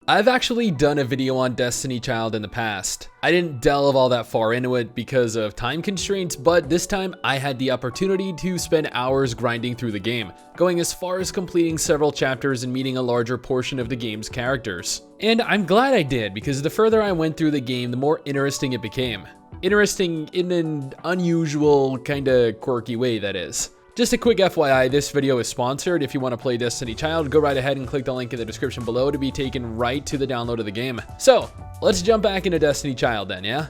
I've actually done a video on Destiny Child in the past. I didn't delve all that far into it because of time constraints, but this time I had the opportunity to spend hours grinding through the game, going as far as completing several chapters and meeting a larger portion of the game's characters. And I'm glad I did, because the further I went through the game, the more interesting it became. Interesting in an unusual, kinda quirky way, that is. Just a quick FYI, this video is sponsored. If you want to play Destiny Child, go right ahead and click the link in the description below to be taken right to the download of the game. So, let's jump back into Destiny Child then, yeah?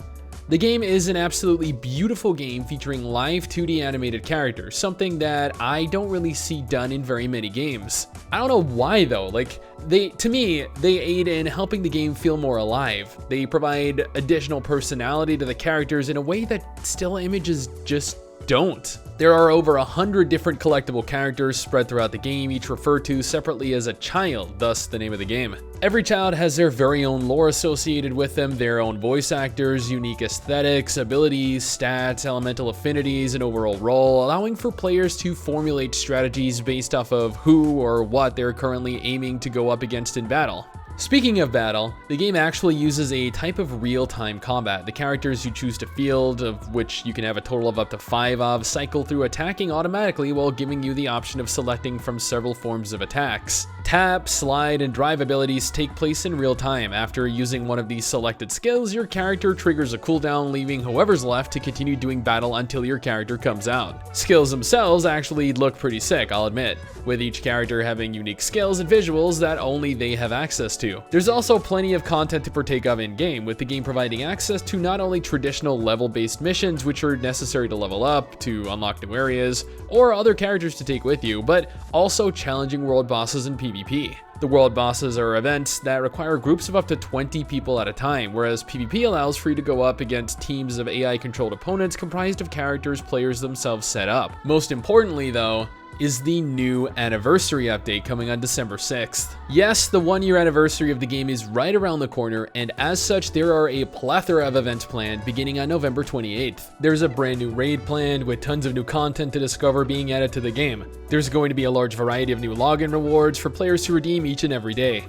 The game is an absolutely beautiful game featuring live 2D animated characters, something that I don't really see done in very many games. I don't know why though, to me, they aid in helping the game feel more alive. They provide additional personality to the characters in a way that still images just don't. There are over 100 different collectible characters spread throughout the game, each referred to separately as a child, thus the name of the game. Every child has their very own lore associated with them, their own voice actors, unique aesthetics, abilities, stats, elemental affinities, and overall role, allowing for players to formulate strategies based off of who or what they're currently aiming to go up against in battle. Speaking of battle, the game actually uses a type of real-time combat. The characters you choose to field, of which you can have a total of up to 5 of, cycle through attacking automatically while giving you the option of selecting from several forms of attacks. Tap, slide, and drive abilities take place in real time. After using one of these selected skills, your character triggers a cooldown, leaving whoever's left to continue doing battle until your character comes out. Skills themselves actually look pretty sick, I'll admit, with each character having unique skills and visuals that only they have access to. There's also plenty of content to partake of in-game, with the game providing access to not only traditional level-based missions, which are necessary to level up, to unlock new areas, or other characters to take with you, but also challenging world bosses in PvP. The world bosses are events that require groups of up to 20 people at a time, whereas PvP allows for you to go up against teams of AI-controlled opponents comprised of characters players themselves set up. Most importantly though, is the new anniversary update coming on December 6th. Yes, the 1-year anniversary of the game is right around the corner, and as such, there are a plethora of events planned beginning on November 28th. There's a brand new raid planned with tons of new content to discover being added to the game. There's going to be a large variety of new login rewards for players to redeem each and every day.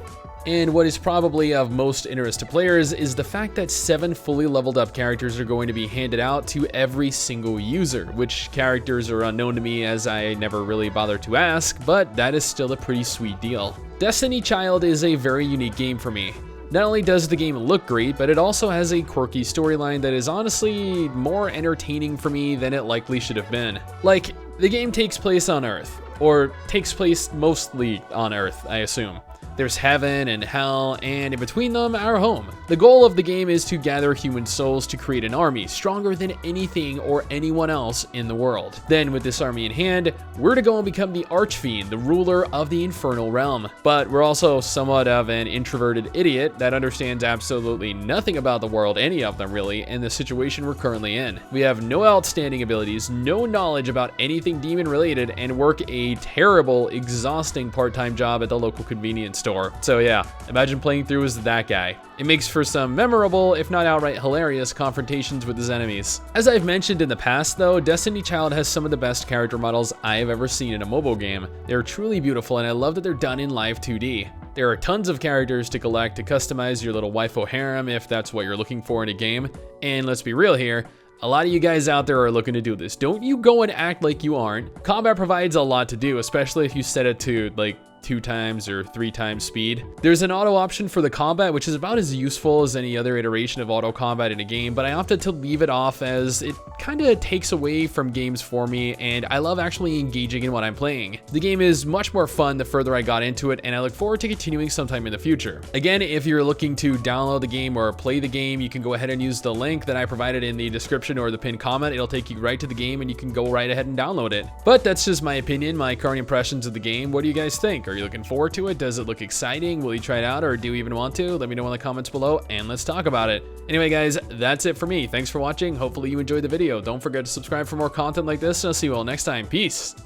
And what is probably of most interest to players is the fact that 7 fully leveled up characters are going to be handed out to every single user. Which characters are unknown to me, as I never really bothered to ask, but that is still a pretty sweet deal. Destiny Child is a very unique game for me. Not only does the game look great, but it also has a quirky storyline that is honestly more entertaining for me than it likely should have been. Like, the game takes place on Earth, or takes place mostly on Earth, I assume. There's heaven and hell, and in between them, our home. The goal of the game is to gather human souls to create an army stronger than anything or anyone else in the world. Then, with this army in hand, we're to go and become the Archfiend, the ruler of the Infernal Realm. But we're also somewhat of an introverted idiot that understands absolutely nothing about the world, any of them really, and the situation we're currently in. We have no outstanding abilities, no knowledge about anything demon related, and work a terrible, exhausting part-time job at the local convenience store. So yeah, imagine playing through as that guy. It makes for some memorable, if not outright hilarious, confrontations with his enemies. As I've mentioned in the past though, Destiny Child has some of the best character models I have ever seen in a mobile game. They're truly beautiful, and I love that they're done in live 2D. There are tons of characters to collect to customize your little waifu harem if that's what you're looking for in a game. And let's be real here, a lot of you guys out there are looking to do this. Don't you go and act like you aren't. Combat provides a lot to do, especially if you set it to like 2 times or 3 times speed. There's an auto option for the combat, which is about as useful as any other iteration of auto combat in a game, but I opted to leave it off as it kind of takes away from games for me, and I love actually engaging in what I'm playing. The game is much more fun the further I got into it, and I look forward to continuing sometime in the future. Again, if you're looking to download the game or play the game, you can go ahead and use the link that I provided in the description or the pinned comment. It'll take you right to the game, and you can go right ahead and download it. But that's just my opinion, my current impressions of the game. What do you guys think? Are you looking forward to it? Does it look exciting? Will you try it out, or do you even want to? Let me know in the comments below, and let's talk about it. Anyway guys, that's it for me. Thanks for watching. Hopefully you enjoyed the video. Don't forget to subscribe for more content like this, and I'll see you all next time. Peace.